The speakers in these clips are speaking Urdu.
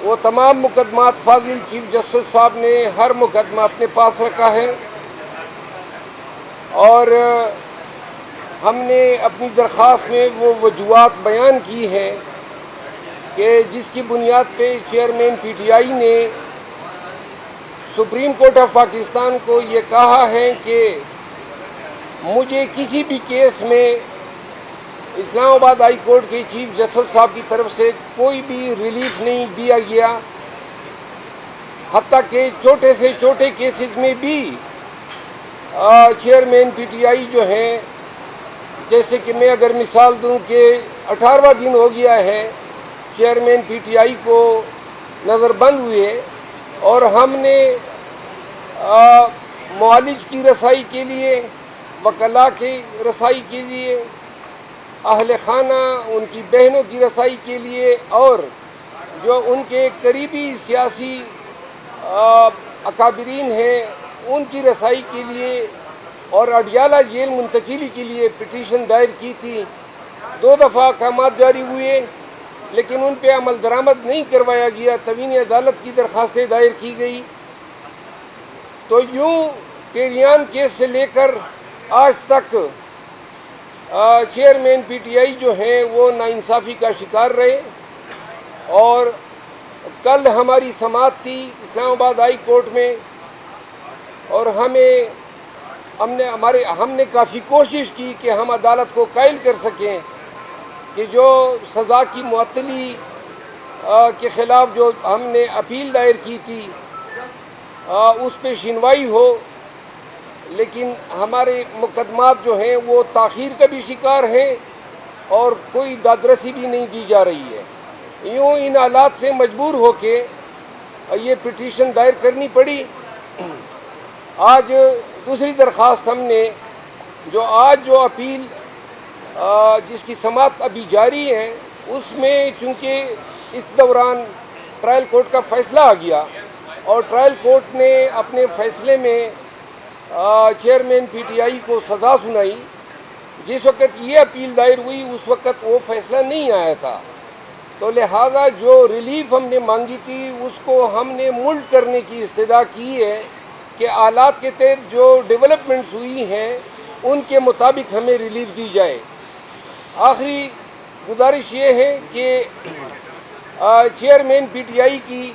وہ تمام مقدمات فاضل چیف جسٹس صاحب نے ہر مقدمہ اپنے پاس رکھا ہے، اور ہم نے اپنی درخواست میں وہ وجوہات بیان کی ہے کہ جس کی بنیاد پہ چیئرمین پی ٹی آئی نے سپریم کورٹ آف پاکستان کو یہ کہا ہے کہ مجھے کسی بھی کیس میں اسلام آباد ہائی کورٹ کے چیف جسٹس صاحب کی طرف سے کوئی بھی ریلیف نہیں دیا گیا، حتیٰ کہ چھوٹے سے چھوٹے کیسز میں بھی چیئرمین پی ٹی آئی جو ہیں، جیسے کہ میں اگر مثال دوں کہ 18واں دن ہو گیا ہے چیئرمین پی ٹی آئی کو نظر بند ہوئے، اور ہم نے معالج کی رسائی کے لیے، وکلاء کی رسائی کے لیے، اہل خانہ ان کی بہنوں کی رسائی کے لیے، اور جو ان کے قریبی سیاسی اکابرین ہیں ان کی رسائی کے لیے اور اڈیالہ جیل منتقلی کے لیے پٹیشن دائر کی تھی۔ 2 دفعہ احکامات جاری ہوئے لیکن ان پہ عمل درآمد نہیں کروایا گیا، توہین عدالت کی درخواستیں دائر کی گئی۔ تو یوں ٹیریان کیس سے لے کر آج تک چیئرمین پی ٹی آئی جو ہیں وہ ناانصافی کا شکار رہے، اور کل ہماری سماعت تھی اسلام آباد ہائی کورٹ میں، اور ہم نے کافی کوشش کی کہ ہم عدالت کو قائل کر سکیں کہ جو سزا کی معطلی کے خلاف جو ہم نے اپیل دائر کی تھی اس پہ سنوائی ہو، لیکن ہمارے مقدمات جو ہیں وہ تاخیر کا بھی شکار ہیں اور کوئی دادرسی بھی نہیں دی جا رہی ہے۔ یوں ان حالات سے مجبور ہو کے یہ پٹیشن دائر کرنی پڑی۔ آج دوسری درخواست ہم نے جو اپیل جس کی سماعت ابھی جاری ہے، اس میں چونکہ اس دوران ٹرائل کورٹ کا فیصلہ آ گیا اور ٹرائل کورٹ نے اپنے فیصلے میں چیئرمین پی ٹی آئی کو سزا سنائی۔ جس وقت یہ اپیل دائر ہوئی اس وقت وہ فیصلہ نہیں آیا تھا، تو لہذا جو ریلیف ہم نے مانگی تھی اس کو ہم نے ملٹ کرنے کی استدعا کی ہے کہ آلات کے تحت جو ڈیولپمنٹس ہوئی ہیں ان کے مطابق ہمیں ریلیف دی جائے۔ آخری گزارش یہ ہے کہ چیئرمین پی ٹی آئی کی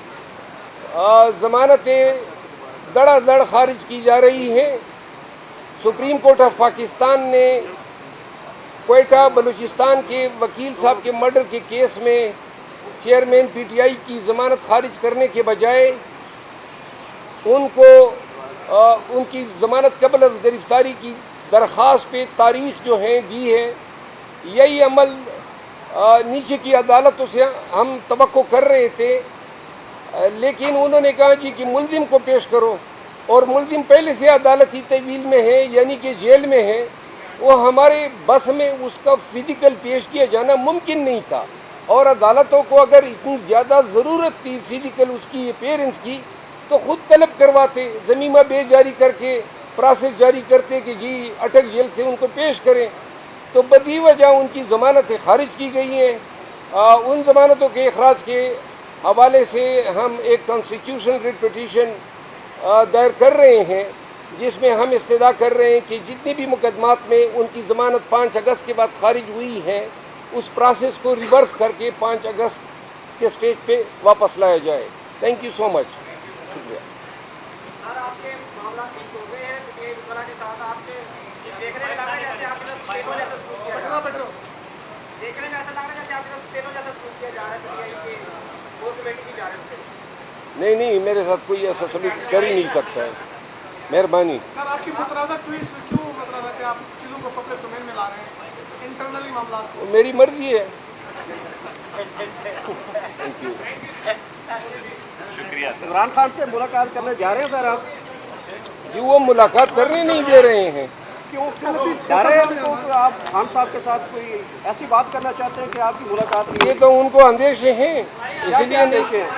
ضمانتیں دڑا دڑ خارج کی جا رہی ہیں۔ سپریم کورٹ آف پاکستان نے کوئٹہ بلوچستان کے وکیل صاحب کے مرڈر کے کیس میں چیئرمین پی ٹی آئی کی ضمانت خارج کرنے کے بجائے ان کی ضمانت قبل از گرفتاری کی درخواست پہ تاریخ جو ہیں دی ہے۔ یہی عمل نیچے کی عدالتوں سے ہم توقع کر رہے تھے، لیکن انہوں نے کہا جی کہ ملزم کو پیش کرو، اور ملزم پہلے سے عدالتی تحویل میں ہے یعنی کہ جیل میں ہے، وہ ہمارے بس میں اس کا فزیکل پیش کیا جانا ممکن نہیں تھا، اور عدالتوں کو اگر اتنی زیادہ ضرورت تھی فزیکل اس کی اپیئرنس کی تو خود طلب کرواتے، ضمیمہ بے جاری کر کے پروسیس جاری کرتے کہ جی اٹک جیل سے ان کو پیش کریں۔ تو بدی وجہ ان کی ضمانتیں خارج کی گئی ہیں۔ ان ضمانتوں کے اخراج کے حوالے سے ہم ایک کانسٹیٹیوشنل ریٹ پٹیشن دائر کر رہے ہیں، جس میں ہم استدعا کر رہے ہیں کہ جتنے بھی مقدمات میں ان کی ضمانت 5 اگست کے بعد خارج ہوئی ہے اس پروسیس کو ریورس کر کے 5 اگست کے سٹیج پہ واپس لایا جائے۔ تھینک یو سو مچ، شکریہ۔ سر، آپ کے معاملات ٹھیک ہو گئے ہیں کہ طرح کے ساتھ آپ کے دیکھنے میں لگ رہا ہے جیسے آپ کے ساتھ اسپیلو جیسا سلوک کیا جا رہا ہے، دیکھنے میں ایسا لگ رہا ہے جیسے آپ کے ساتھ اسپیلو جیسا سلوک کیا جا رہا ہے پی ٹی آئی کے کور کمیٹی کی جانب سے؟ نہیں، میرے ساتھ کوئی ایسا سلوک کر ہی نہیں سکتا ہے، مہربانی۔ سر، آپ کی متنازع ٹویٹس کیوں مطلب ہے کہ آپ چیزوں کو پبلک ڈومین میں لا رہے ہیں، انٹرنلی معاملات کو؟ میری مرضی ہے۔ تھینک یو، شکریہ۔ عمران خان سے ملاقات کرنے جا رہے ہیں سر آپ؟ جی وہ ملاقات کرنے نہیں دے رہے ہیں۔ کیوں جا رہے ہیں؟ تو آپ خان صاحب کے ساتھ کوئی ایسی بات کرنا چاہتے ہیں کہ آپ کی ملاقات نہیں؟ یہ تو ان کو اندیشے ہیں، کیا اسی لیے اندیشے ہیں؟